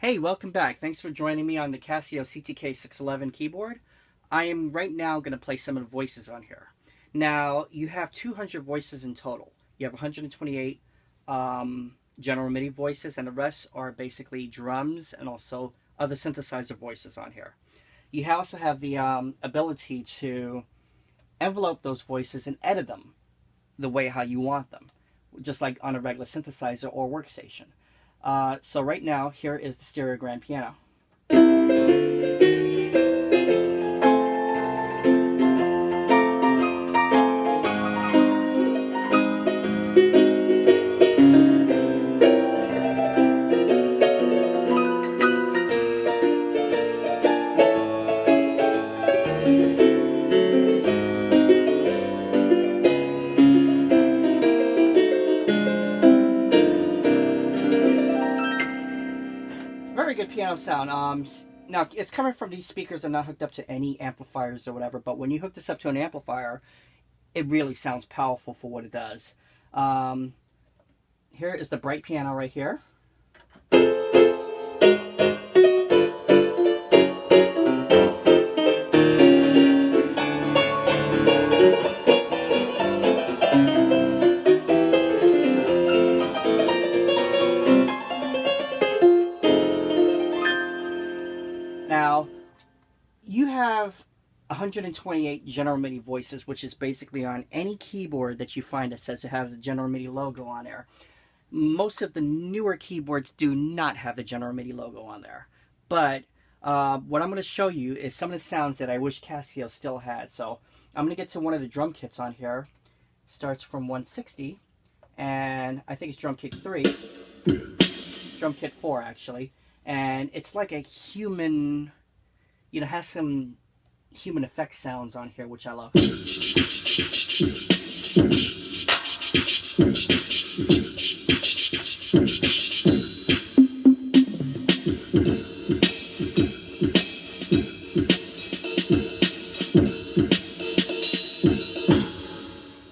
Hey, welcome back. Thanks for joining me on the Casio CTK 611 keyboard. I am right now going to play some of the voices on here. Now, you have 200 voices in total. You have 128 general MIDI voices, and the rest are basically drums and also other synthesizer voices on here. You also have the ability to envelope those voices and edit them the way how you want them, just like on a regular synthesizer or workstation. So right now, here is the stereo grand piano. Very good piano sound. Now, it's coming from these speakers. They're not hooked up to any amplifiers or whatever, but when you hook this up to an amplifier, it really sounds powerful for what it does. Here is the bright piano right here. Now, you have 128 general MIDI voices, which is basically on any keyboard that you find that says it has the general MIDI logo on there. Most of the newer keyboards do not have the general MIDI logo on there. But what I'm going to show you is some of the sounds that I wish Casio still had. So I'm going to get to one of the drum kits on here. Starts from 160, and I think it's drum kit 3. Drum kit 4, actually. And it's like a human, you know, has some human effect sounds on here, which I love.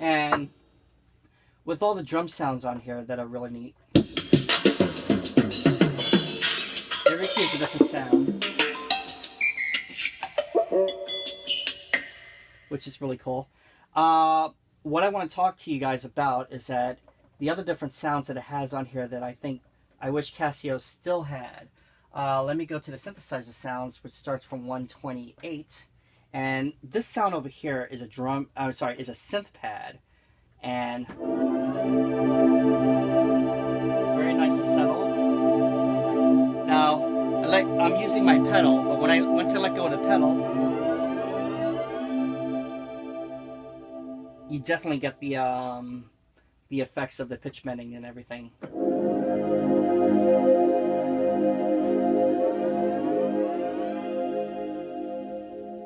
And with all the drum sounds on here that are really neat. Every key is a different sound, which is really cool. What I want to talk to you guys about is that the other different sounds that it has on here that I wish Casio still had. Let me go to the synthesizer sounds, which starts from 128, and this sound over here is a is a synth pad, and very nice and subtle. Now, I'm using my pedal, but once I let go of the pedal, you definitely get the effects of the pitch bending and everything.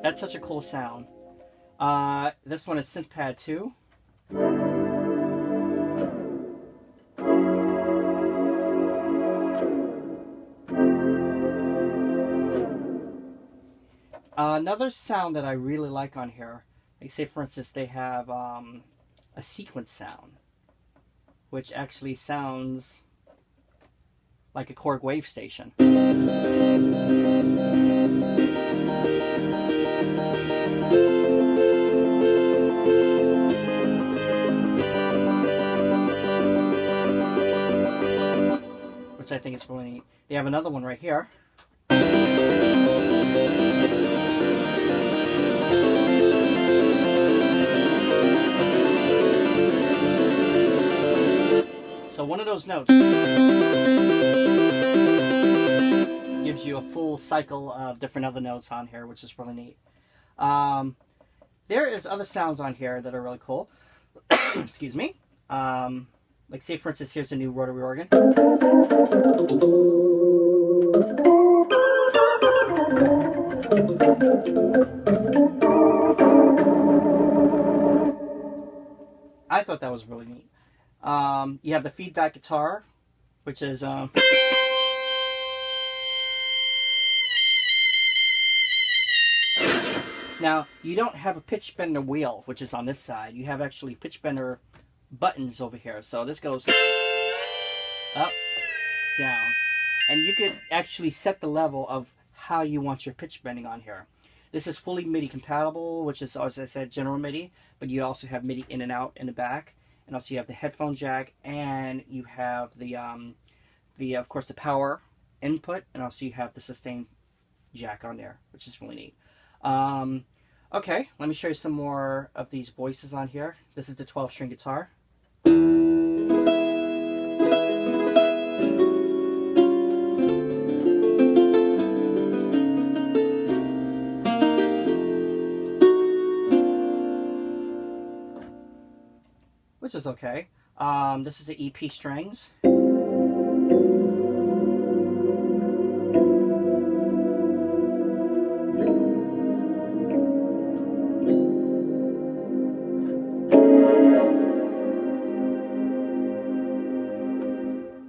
That's such a cool sound. This one is Synth Pad 2. Another sound that I really like on here, like say for instance they have a sequence sound, which actually sounds like a Korg wave station. Which I think is really neat. They have another one right here. So one of those notes gives you a full cycle of different other notes on here, which is really neat. There is other sounds on here that are really cool. Excuse me. Like say for instance, here's a new rotary organ. I thought that was really neat. You have the feedback guitar, which is now you don't have a pitch bender wheel, which is on this side. You have actually pitch bender buttons over here. So this goes up, down. And you could actually set the level of how you want your pitch bending on here. This is fully MIDI compatible, which is, as I said, general MIDI, but you also have MIDI in and out in the back, and also you have the headphone jack, and you have the of course the power input, and also you have the sustain jack on there, which is really neat. Okay, let me show you some more of these voices on here. This is the 12-string guitar. Which is okay. This is the EP strings.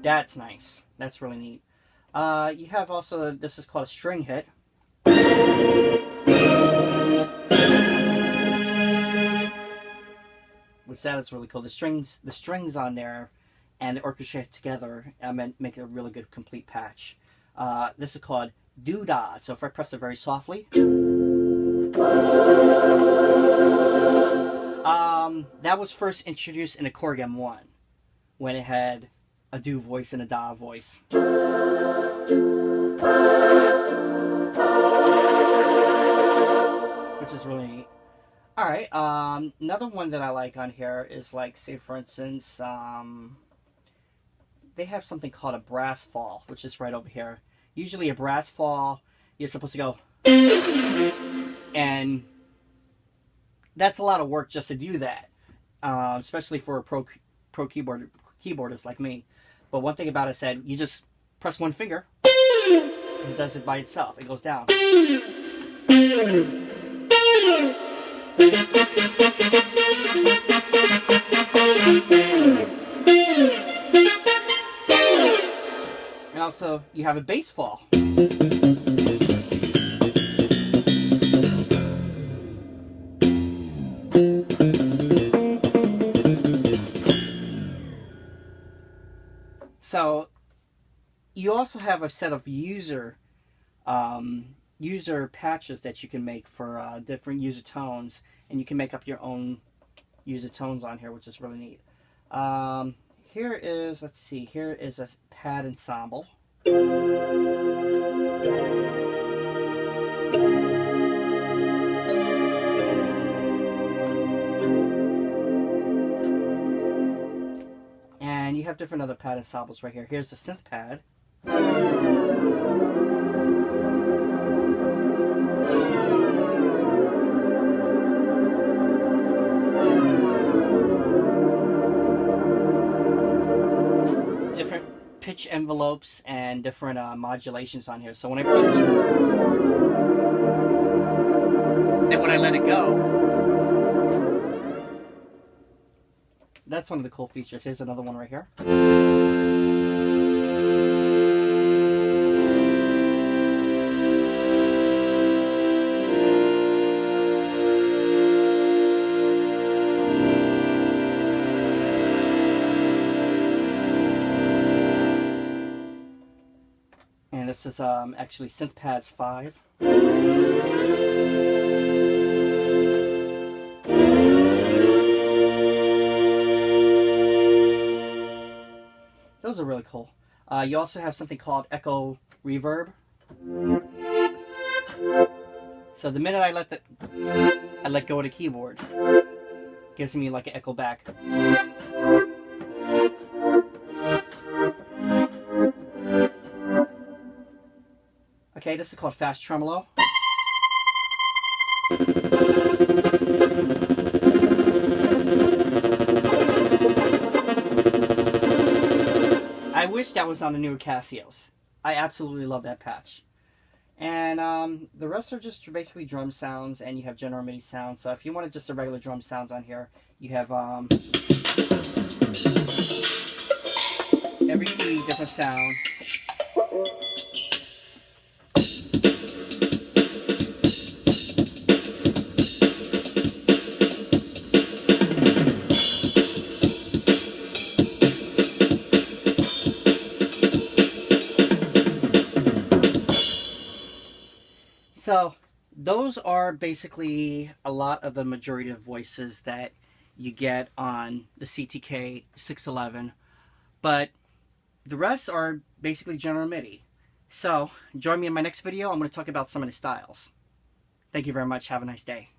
That's nice. That's really neat. You have also, this is called a string hit. Which that is really cool. The strings on there and the orchestra together make it a really good complete patch. This is called doo-dah. So if I press it very softly, that was first introduced in a Korg M1 when it had a do voice and a da voice. Which is really neat. Alright, another one that I like on here is, like, say for instance, they have something called a brass fall, which is right over here. Usually a brass fall, you're supposed to go, and that's a lot of work just to do that, especially for a pro keyboardist like me. But one thing about it said, you just press one finger, and it does it by itself. It goes down. And also, you have a bass fall. So, you also have a set of user patches that you can make for different user tones, and you can make up your own user tones on here, which is really neat. Here is, let's see, here is a pad ensemble. And you have different other pad ensembles right here. Here's the Synth Pad. Different pitch envelopes and different modulations on here. So when I press it, then when I let it go, that's one of the cool features. Here's another one right here. And this is actually Synth Pads 5. Those are really cool. You also have something called Echo Reverb. So the minute I let go of the keyboard, gives me like an echo back. Okay, this is called Fast Tremolo. I wish that was on the newer Casios. I absolutely love that patch. And the rest are just basically drum sounds, and you have general MIDI sounds. So if you wanted just a regular drum sounds on here, you have every key, different sound. So those are basically a lot of the majority of voices that you get on the CTK 611, but the rest are basically general MIDI. So join me in my next video. I'm going to talk about some of the styles. Thank you very much. Have a nice day.